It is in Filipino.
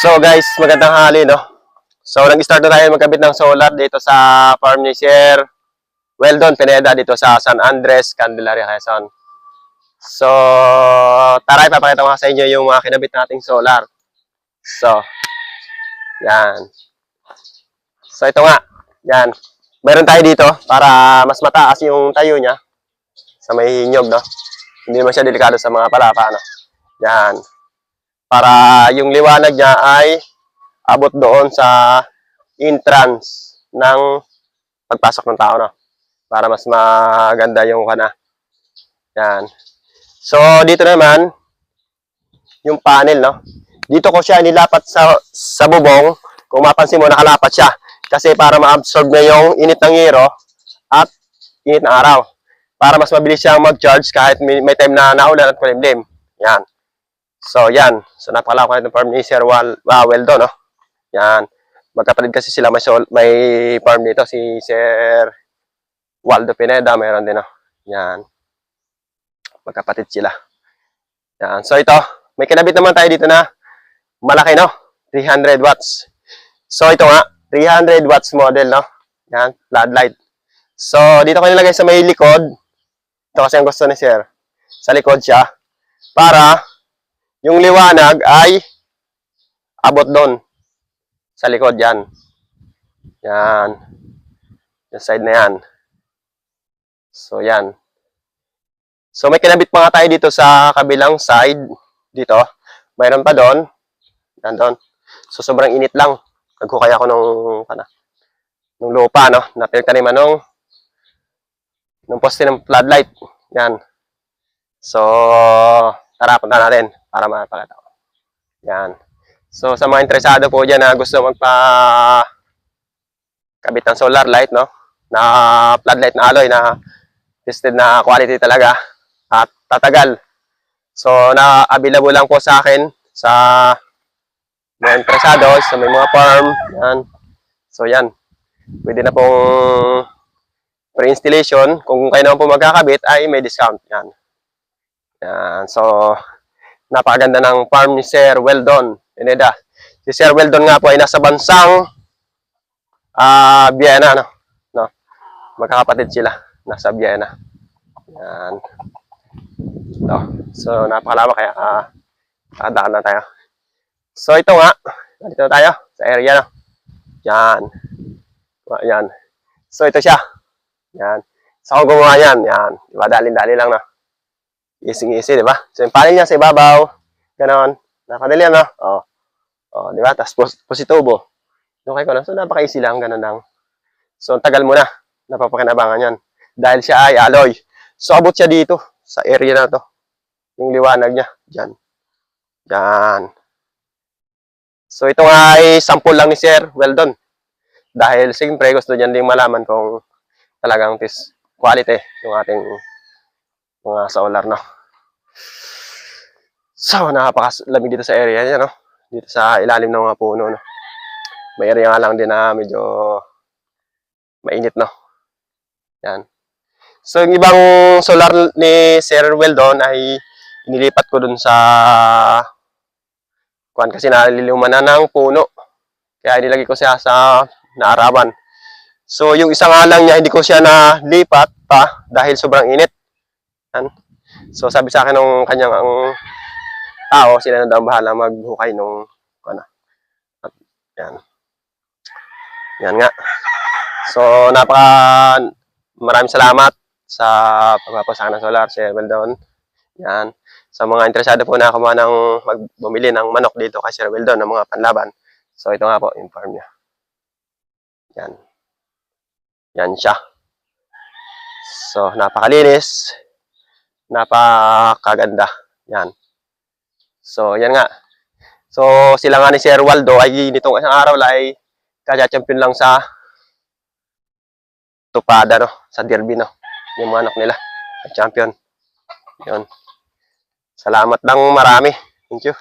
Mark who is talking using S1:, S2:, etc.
S1: So guys, magandang hali, no? So nag-start na tayo magkabit ng solar dito sa farm ni Sir Weldon Pineda dito sa San Andres, Candelaria, Quezon. So tara, ipapakita ko sa inyo yung mga kinabit nating solar. So, yan. So ito nga, yan. Meron tayo dito para mas mataas yung tayo niya sa may hinyog, no? Hindi naman siya delikado sa mga palapa, no? Yan. Para yung liwanag niya ay abot doon sa entrance ng pagpasok ng tao, no? Para mas maganda yung kana. Yan. So, dito naman, yung panel, no? Dito ko siya nilapat sa bubong. Kung mapansin mo, nakalapat siya. Kasi para ma-absorb na yung init ng hero at init ng araw. Para mas mabilis siyang mag-charge kahit may time na naulan at kulimlim. Yan. So, yan. So, napakalawak na itong farm ni Sir Weldon, no? Yan. Magkapatid kasi sila, may farm dito. Si Sir Waldo Pineda, mayroon din, no? Yan. Magkapatid sila. Yan. So, ito. May kinabit naman tayo dito na malaki, no? 300 watts. So, ito nga. 300 watts model, no? Yan. Floodlight. So, dito ko nilagay sa may likod. Ito kasi ang gusto ni Sir. Sa likod siya. Para yung liwanag ay abot doon. Sa likod, yan. Yan. Yung side na yan. So, yan. So, may kinabit pa nga tayo dito sa kabilang side. Dito. Mayroon pa doon. Yan doon. So, sobrang init lang. Nagkukay ako nung lupa, no? Na pinagtaniman nung poste ng floodlight. Yan. So, tara, punta natin para mapakita ko. Yan. So, sa mga interesado po dyan na gusto magpa-kabit ng solar light, no? Na floodlight na alloy na tested na quality talaga at tatagal. So, na-available lang po sa akin sa mga interesado sa may mga farm. Yan. So, yan. Pwede na pong pre-installation. Kung kayo naman po magkakabit, ay may discount. Yan. Yan. So, napakaganda ng farm ni Sir Weldon Pineda. Si Sir Weldon nga po ay nasa bansang Vienna, no? Magkakapatid sila. Nasa Vienna. Yan. Ito. So, napakalawak kaya daan na tayo. So, ito nga. Dito na tayo sa area, no? Yan. Yan. So, ito siya. Yan. So, kung gumawa yan, yan. Diba? Dali-dali lang, no? Easy-easy, diba? So, yung panel niya sa ibabaw. Ganon. Nakadali yan, no? O. O, diba? Tapos, positubo. Okay ko lang. So, napaka-easy lang. Ganon lang. So, ang tagal mo na. Napapakinabangan yan. Dahil siya ay alloy. So, abot siya dito. Sa area na to. Yung liwanag niya. Diyan. Diyan. So, ito nga ay sample lang ni Sir Weldon. Dahil, siyempre, gusto niyan din malaman kung talagang quality yung ating mga solar, no? So, napakalamig dito sa area niya, no? Dito sa ilalim ng mga puno, no? May area nga lang din na medyo mainit, no? Yan. So, yung ibang solar ni Sir Weldon ay inilipat ko dun sa kuwan kasi naliliman na ng puno. Kaya nilagay ko siya sa naarawan. So, yung isa nga lang niya, hindi ko siya nalipat pa dahil sobrang init. Yan. So, sabi sa akin ng kanyang tao, sila na daw bahala maghukay nung kuwan. Yan. Yan nga. So, maraming salamat sa pagpapasakan ng solar, Sir Weldon. Yan. Sa mga interesado po na kumuha ng bumili ng manok dito kay Sir Weldon ng mga panlaban. So, ito nga po, yung farm niya. Yan. Yan siya. So, napakalinis. Napakaganda. Yan. So, yan nga. So, sila nga ni Sir Waldo ay nitong isang araw ay kaya-champion lang sa tupada, no? Sa derby, no? Yung manok nila. Champion. Yun. Salamat lang marami. Thank you.